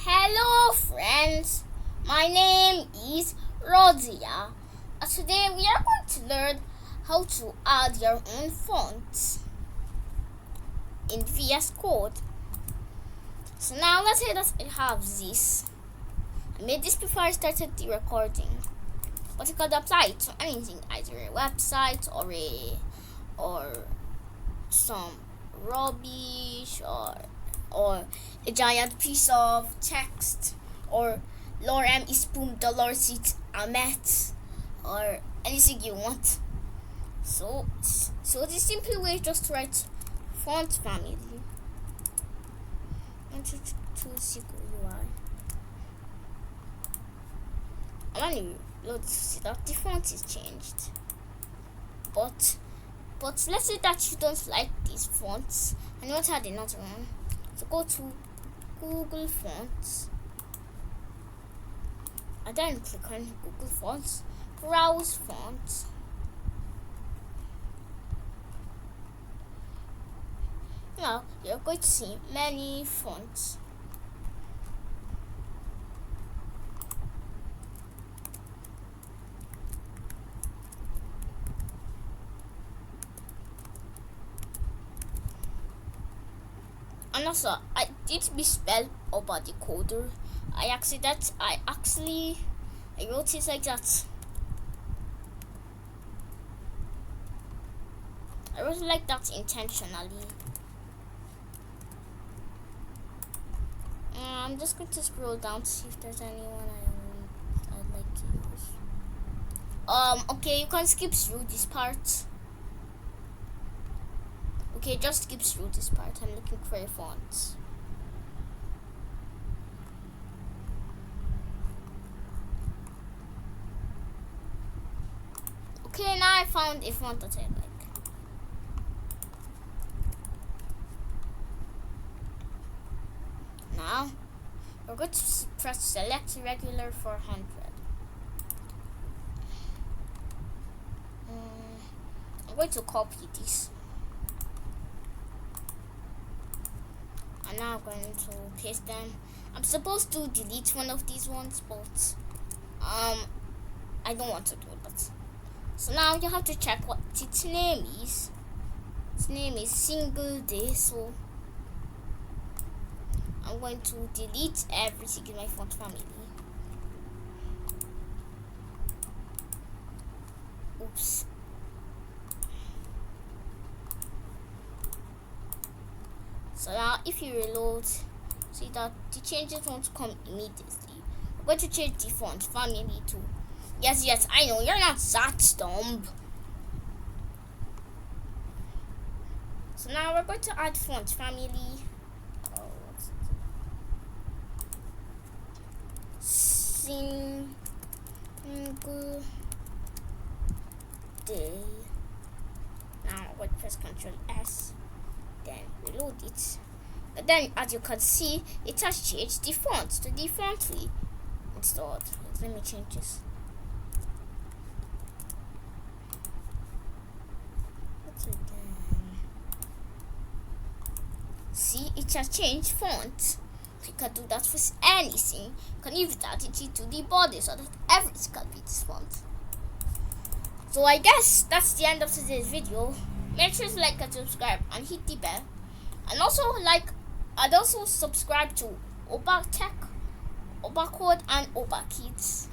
Hello friends, my name is Rodiyah. Today we are going to learn how to add your own fonts in VS Code. So now let's say that I have this. I made this before I started the recording, but you could apply it to anything, either a website or some rubbish or a giant piece of text, or Lorem is boom dollar sit amet, or anything you want. So the simple way is just to write font family. And to choose UI. And when you load, see that the font is changed. But let's say that you don't like these fonts and you want to add another one. So go to Google Fonts and then click on Google Fonts, browse fonts. Now you're going to see many fonts. And also, I did misspell ObaTheCoder. I wrote it like that. I wrote it like that intentionally. I'm just going to scroll down to see if there's anyone I'd like to use. Okay, you can skip through this part. Okay, just skip through this part. I'm looking for a font. Okay, now I found a font that I like. Now we're going to press select regular 400. I'm going to copy this. And now I'm going to paste them. I'm supposed to delete one of these ones, but I don't want to do that. So now you have to check what its name is. Its name is single day, so I'm going to delete everything in my font family. Oops. So now if you reload, see that the changes won't come immediately. We're going to change the font family to, yes, I know, you're not that dumb. So now we're going to add font family. Single day. Now I'm going to press Ctrl S. Then reload it. But then, as you can see, it has changed the font to the font we installed. Let me change this. See, it has changed font. You can do that with anything. You can even add it to the body so that everything can be this font. So I guess that's the end of today's video. Make sure to like and subscribe and hit the bell. And also subscribe to ObaTech, ObaCode and ObaKids.